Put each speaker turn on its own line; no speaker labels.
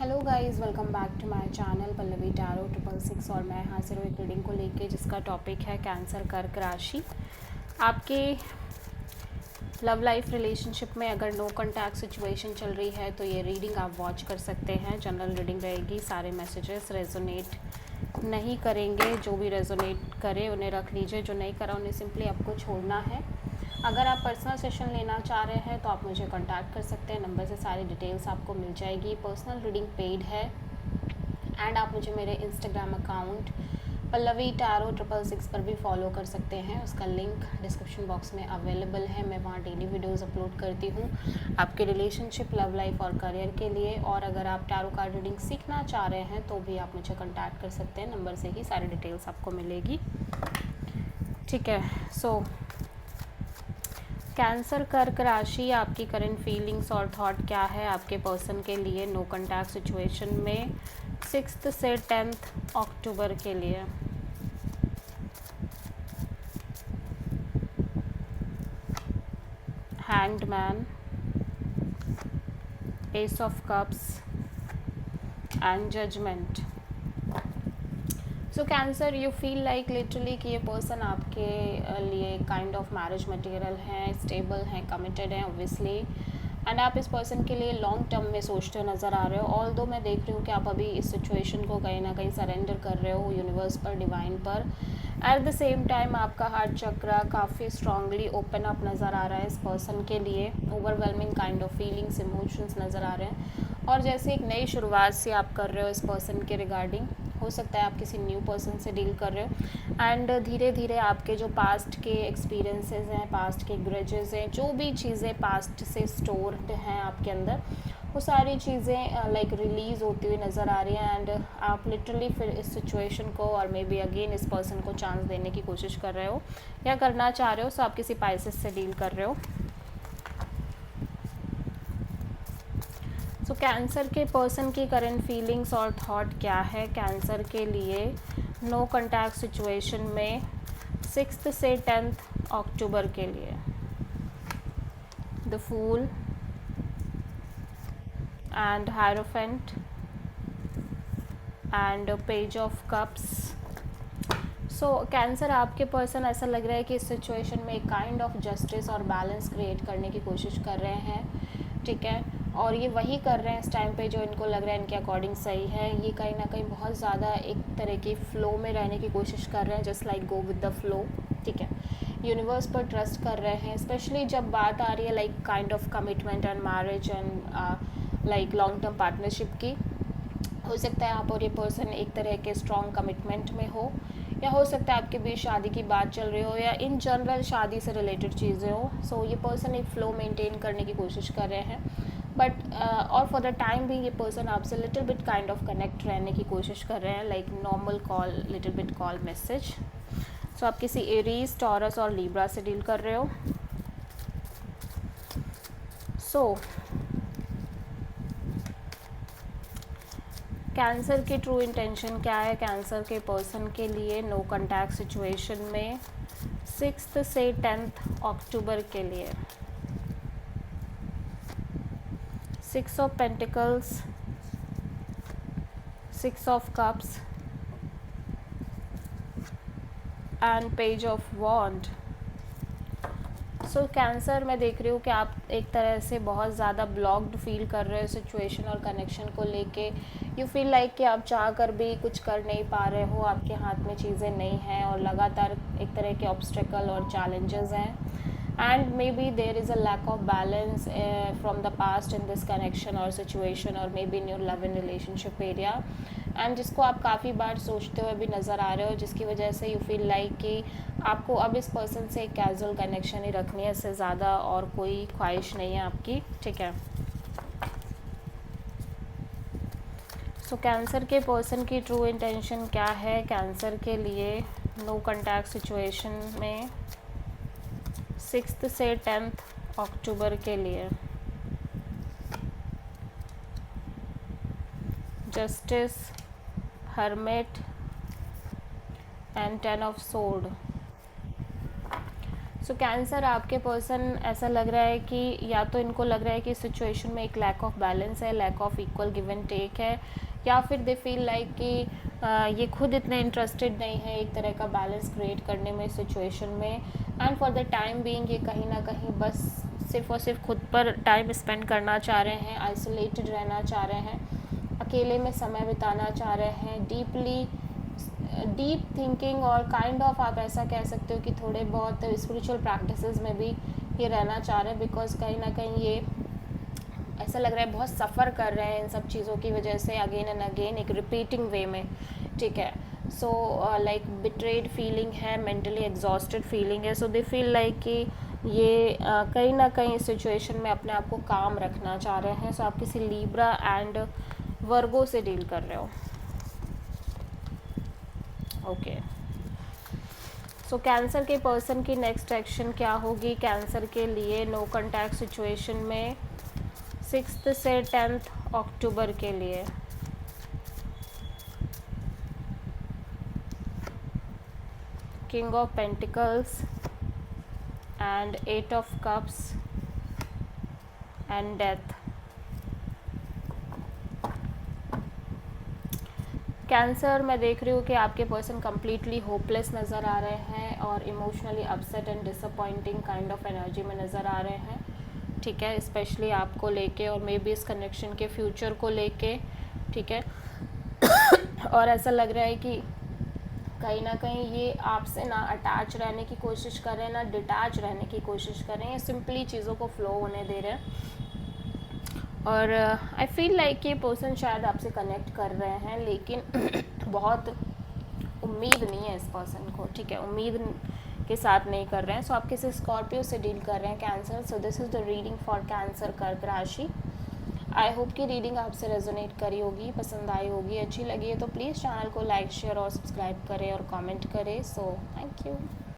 Hello guys, welcome back to my channel Pallavi tarot 666। और मैं हाजिर हूँ एक रीडिंग को लेके जिसका टॉपिक है कैंसर कर्क राशि। आपके लव लाइफ रिलेशनशिप में अगर नो कॉन्टैक्ट सिचुएशन चल रही है तो ये रीडिंग आप वॉच कर सकते हैं। जनरल रीडिंग रहेगी, सारे मैसेजेस रेजोनेट नहीं करेंगे। जो भी रेजोनेट करे उन्हें रख लीजिए, जो नहीं करा उन्हें सिंपली आपको छोड़ना है। अगर आप पर्सनल सेशन लेना चाह रहे हैं तो आप मुझे कांटेक्ट कर सकते हैं, नंबर से सारी डिटेल्स आपको मिल जाएगी। पर्सनल रीडिंग पेड है एंड आप मुझे मेरे इंस्टाग्राम अकाउंट पल्लवी टैरो 666 पर भी फॉलो कर सकते हैं। उसका लिंक डिस्क्रिप्शन बॉक्स में अवेलेबल है। मैं वहाँ डेली वीडियोस अपलोड करती हूँ आपके रिलेशनशिप, लव लाइफ और करियर के लिए। और अगर आप टैरो कार्ड रीडिंग सीखना चाह रहे हैं तो भी आप मुझे कांटेक्ट कर सकते हैं, नंबर से ही सारी डिटेल्स आपको मिलेगी। ठीक है, सो कैंसर कर्क राशि, आपकी करंट फीलिंग्स और थॉट क्या है आपके पर्सन के लिए नो कॉन्टैक्ट सिचुएशन में 6 से 10 अक्टूबर के लिए। Hanged man, ace of cups and judgement. So cancer, you feel like literally कि ये पर्सन आपके लिए काइंड ऑफ मैरिज मटेरियल हैं, स्टेबल हैं, कमिटेड हैं ऑब्वियसली। एंड आप इस पर्सन के लिए लॉन्ग टर्म में सोचते नज़र आ रहे हो। ऑल्दो मैं देख रही हूँ कि आप अभी इस सिचुएशन को कहीं ना कहीं सरेंडर कर रहे हो यूनिवर्स पर, डिवाइन पर। एट द सेम टाइम आपका हार्ट चक्रा काफ़ी स्ट्रांगली ओपन अप नज़र आ रहा है इस पर्सन के लिए। Overwhelming kind of feelings, emotions नज़र आ रहे हैं। और जैसे एक नई शुरुआत से आप कर रहे हो इस पर्सन के रिगार्डिंग। हो सकता है आप किसी न्यू पर्सन से डील कर रहे हो एंड धीरे धीरे आपके जो पास्ट के एक्सपीरियंसेस हैं, पास्ट के ग्रजेस हैं, जो भी चीज़ें पास्ट से स्टोर्ड हैं आपके अंदर, वो सारी चीज़ें लाइक रिलीज़ होती हुई नज़र आ रही हैं। एंड आप लिटरली फिर इस सिचुएशन को और मे बी अगेन इस पर्सन को चांस देने की कोशिश कर रहे हो या करना चाह रहे हो। सो आप किसी पाइसेस से डील कर रहे हो। सो कैंसर के पर्सन की करंट फीलिंग्स और थॉट क्या है कैंसर के लिए नो कॉन्टैक्ट सिचुएशन में 6 से 10 अक्टूबर के लिए। The fool and hierophant and page of cups. So cancer, आपके पर्सन ऐसा लग रहा है कि इस सिचुएशन में एक काइंड ऑफ जस्टिस और बैलेंस क्रिएट करने की कोशिश कर रहे हैं। ठीक है, और ये वही कर रहे हैं इस टाइम पे जो इनको लग रहा है इनके अकॉर्डिंग सही है। ये कहीं ना कहीं बहुत ज़्यादा एक तरह की फ़्लो में रहने की कोशिश कर रहे हैं, just like go with the flow. ठीक है, यूनिवर्स पर ट्रस्ट कर रहे हैं, स्पेशली जब बात आ रही है like kind of commitment and marriage and like long term partnership की। हो सकता है आप और ये पर्सन एक तरह के स्ट्रॉन्ग कमिटमेंट में हो, या हो सकता है आपके बीच शादी की बात चल रही हो, या इन जनरल शादी से रिलेटेड चीज़ें हो। सो ये पर्सन एक फ़्लो मेंटेन करने की कोशिश कर रहे हैं बट और फॉर द टाइम भी ये पर्सन आपसे little bit kind of connect रहने की कोशिश कर रहे हैं, like normal call, little bit call, message. So आप किसी एरीज, टॉरस और लीब्रा से डील कर रहे हो। सो कैंसर की ट्रू इंटेंशन क्या है कैंसर के पर्सन के लिए नो कॉन्टैक्ट सिचुएशन में 6 से 10 अक्टूबर के लिए। 6 of pentacles, 6 of cups and page of wand. So cancer, मैं देख रही हूँ कि आप एक तरह से बहुत ज़्यादा ब्लॉक्ड फील कर रहे हो सिचुएशन और कनेक्शन को लेके। यू फील लाइक कि आप चाह कर भी कुछ कर नहीं पा रहे हो, आपके हाथ में चीज़ें नहीं हैं और लगातार एक तरह के ऑब्स्टेकल और चैलेंजेस हैं। And maybe there is a lack of balance from the past in this connection और सिचुएशन, और maybe in your love in relationship area, and जिसको आप काफ़ी बार सोचते हुए भी नज़र आ रहे हो, जिसकी वजह से यू फील लाइक कि आपको अब इस पर्सन से एक कैजुअल कनेक्शन ही रखनी है, इससे ज़्यादा और कोई ख्वाहिश नहीं है आपकी। ठीक है, सो कैंसर के पर्सन की ट्रू इंटेंशन क्या है कैंसर के लिए नो कॉन्टैक्ट सिचुएशन में 6 से 10 अक्टूबर के लिए। Justice, hermit and 10 of sword. So cancer, आपके पर्सन ऐसा लग रहा है कि या तो इनको लग रहा है कि सिचुएशन में एक लैक ऑफ बैलेंस है, lack of equal give and take है, या फिर दे फील लाइक कि ये खुद इतने इंटरेस्टेड नहीं है एक तरह का बैलेंस क्रिएट करने में सिचुएशन में, and for the time being ये कहीं ना कहीं बस सिर्फ और सिर्फ खुद पर टाइम स्पेंड करना चाह रहे हैं, आइसोलेटेड रहना चाह रहे हैं, अकेले में समय बिताना चाह रहे हैं, डीप थिंकिंग, और काइंड ऑफ आप ऐसा कह सकते हो कि थोड़े बहुत स्पिरिचुअल प्रैक्टिसेस में भी ये रहना चाह रहे हैं, बिकॉज कहीं ना कहीं ये ऐसा लग रहा है बहुत सफ़र कर रहे हैं इन सब चीज़ों की वजह से, अगेन एंड अगेन एक रिपीटिंग वे में, ठीक है। सो लाइक बिट्रेड फीलिंग है, मेंटली एग्जॉस्टेड फीलिंग है, सो दे फील लाइक कि ये कहीं ना कहीं इस सिचुएशन में अपने आप को काम रखना चाह रहे हैं। सो आप किसी लिब्रा एंड वर्गो से डील कर रहे हो, ओके। सो कैंसर के पर्सन की नेक्स्ट एक्शन क्या होगी कैंसर के लिए नो कॉन्टैक्ट सिचुएशन में 6 से 10 अक्टूबर के लिए? King of pentacles and 8 of cups and death. Cancer, मैं देख रही हूँ कि आपके पर्सन कम्प्लीटली होपलेस नज़र आ रहे हैं और emotionally upset and disappointing kind of energy में नज़र आ रहे हैं, ठीक है, स्पेशली आपको लेके और मे बी इस कनेक्शन के फ्यूचर को लेके, ठीक है। और ऐसा लग रहा है कि कहीं ना कहीं ये आपसे ना अटैच रहने की कोशिश कर रहे हैं, ना डिटैच रहने की कोशिश कर रहे हैं, सिंपली चीज़ों को फ्लो होने दे रहे हैं। और आई फील लाइक ये पर्सन शायद आपसे कनेक्ट कर रहे हैं, लेकिन बहुत उम्मीद नहीं है इस पर्सन को, ठीक है, उम्मीद के साथ नहीं कर रहे हैं। सो आप किसी स्कॉर्पियो से डील कर रहे हैं cancer. So this is the reading for cancer कर्क राशि। आई होप कि रीडिंग आपसे रेजोनेट करी होगी, पसंद आई होगी, अच्छी लगी है तो प्लीज़ चैनल को लाइक शेयर और सब्सक्राइब करें और कमेंट करें। So thank you.